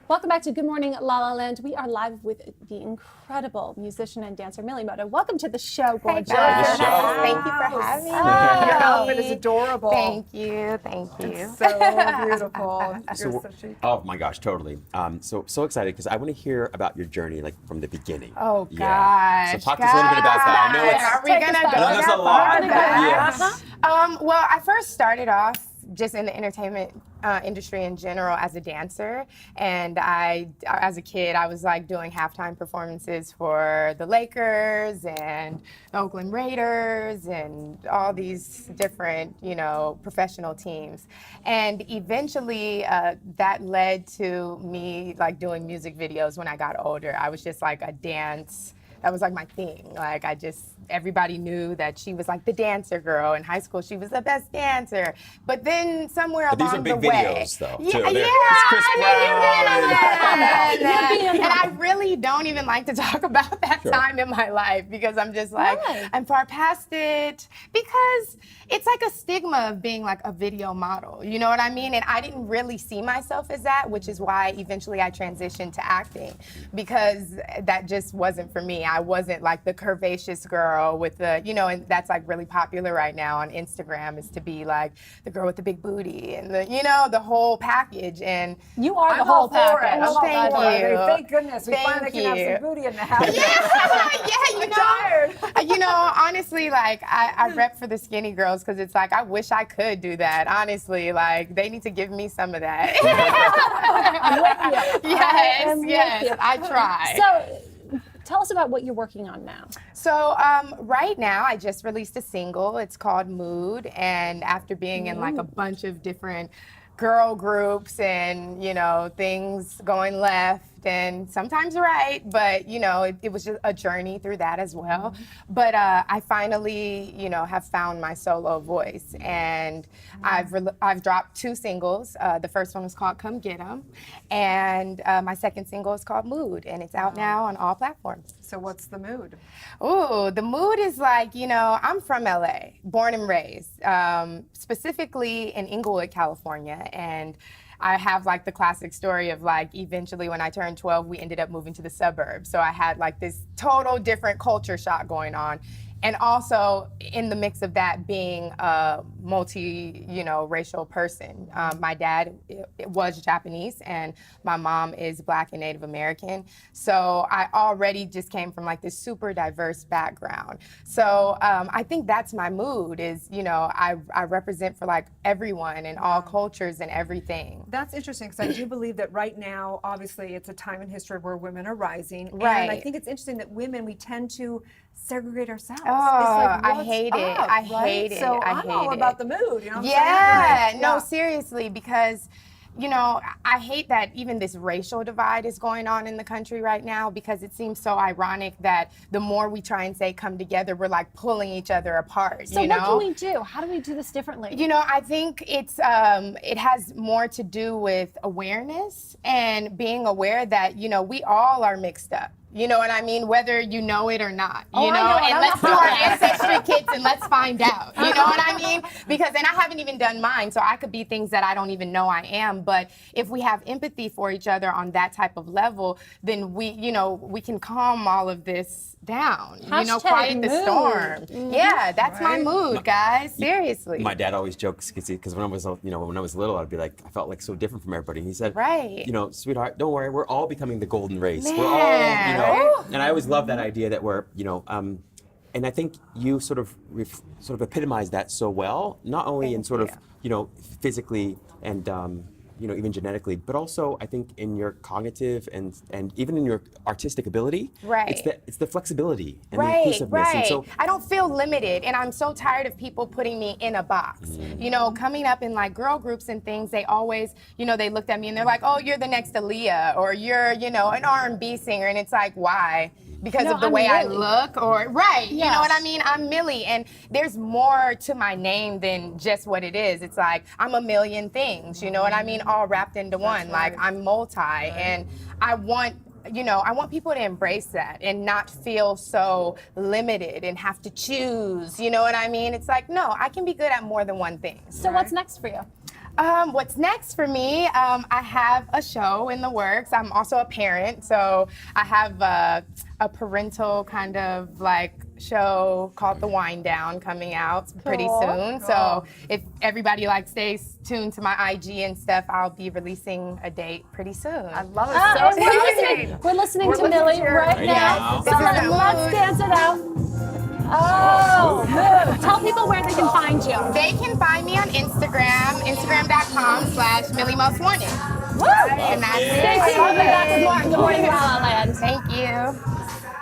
Welcome back to Good Morning LaLa Land. We are live with the incredible musician and dancer Milli Moto. Welcome to the show, gorgeous. Thank you for having me. Your outfit is adorable. Thank you. It's so beautiful. You're so chic. Oh my gosh, totally. So excited because I want to hear about your journey, like from the beginning. Oh gosh. Yeah. So talk to us a little bit about that. I know it's. Are we gonna go I know there's a lot. Yes. Well, I first started off just in the entertainment industry in general as a dancer, and as a kid, I was like doing halftime performances for the Lakers and the Oakland Raiders and all these different, professional teams. And eventually, that led to me like doing music videos when I got older. I was just like a dance. That was like my thing. Like everybody knew that she was like the dancer girl. In high school, she was the best dancer. But then somewhere along the way. These are big videos, though. Yeah. Chris And I really don't even like to talk about that time in my life because I'm just like, I'm far past it. Because it's like a stigma of being like a video model. You know what I mean? And I didn't really see myself as that, which is why eventually I transitioned to acting because that just wasn't for me. I wasn't like the curvaceous girl with the, and that's like really popular right now on Instagram is to be like the girl with the big booty and the whole package. And you are the whole package. Oh, thank you. Thank goodness we finally can have some booty in the house. Honestly, like I rep for the skinny girls because it's like I wish I could do that. Honestly, like they need to give me some of that. I'm with you. Yes, I try. So, tell us about what you're working on now. So right now, I just released a single. It's called Mood. And after being in like a bunch of different girl groups and, things going left and sometimes right, but, it was just a journey through that as well. But I finally, have found my solo voice. And I've dropped 2 singles. The first one was called Come Get 'Em. And my second single is called Mood. And it's out now on all platforms. So what's the mood? Ooh, the mood is like, I'm from LA, born and raised, specifically in Inglewood, California. And I have like the classic story of like eventually when I turned 12, we ended up moving to the suburbs. So I had like this total different culture shock going on. And also in the mix of that being a racial person. My dad was Japanese and my mom is Black and Native American. So I already just came from like this super diverse background. So I think that's my mood is, I represent for like everyone and all cultures and everything. That's interesting because I do believe that right now, obviously it's a time in history where women are rising. Right. And I think it's interesting that women, we tend to segregate ourselves. Oh, I hate it. I hate it. So I I'm hate all it. about the mood, you know what I'm Yeah, saying? no, seriously, because I hate that even this racial divide is going on in the country right now because it seems so ironic that the more we try and say come together, we're like pulling each other apart. So what can we do? How do we do this differently? I think it has more to do with awareness and being aware that, we all are mixed up. You know what I mean? Whether you know it or not. And let's do our ancestry kits and let's find out. You know what I mean? And I haven't even done mine, so I could be things that I don't even know I am. But if we have empathy for each other on that type of level, then we can calm all of this down. Quiet the storm. Mm-hmm. Yeah, that's my mood, guys. Seriously. My dad always jokes because when I was little, I'd be like, I felt like so different from everybody. And he said, sweetheart, don't worry, we're all becoming the golden race. Man. We're all, and I always love that idea that we're, and I think you sort of epitomize that so well, not only in sort of, physically and, even genetically, but also I think in your cognitive and even in your artistic ability. Right. It's the flexibility and the inclusiveness. Right. And so I don't feel limited, and I'm so tired of people putting me in a box. Coming up in like girl groups and things, they always, they looked at me and they're like, oh, you're the next Aaliyah, or you're, an R&B singer, and it's like, why? Because of the way I look, or you know what I mean? I'm Milli, and there's more to my name than just what it is. It's like I'm a million things, you know what I mean? All wrapped into one. Like I'm multi, and I want people to embrace that and not feel so limited and have to choose. You know what I mean? It's like, no, I can be good at more than one thing. So what's next for you? What's next for me? I have a show in the works. I'm also a parent, so I have a parental kind of like show called The Wind Down coming out pretty soon. So if everybody like stays tuned to my IG and stuff, I'll be releasing a date pretty soon. I love it. And So we're listening to Milli to your- right now. So let's dance it out. Oh, move. Tell people where they can find you. They can find me on Instagram, instagram.com/Milli Most Wanted. Woo! And that's Stay it. tuned. We'll be back with more Good Morning LaLa Land. Thank you.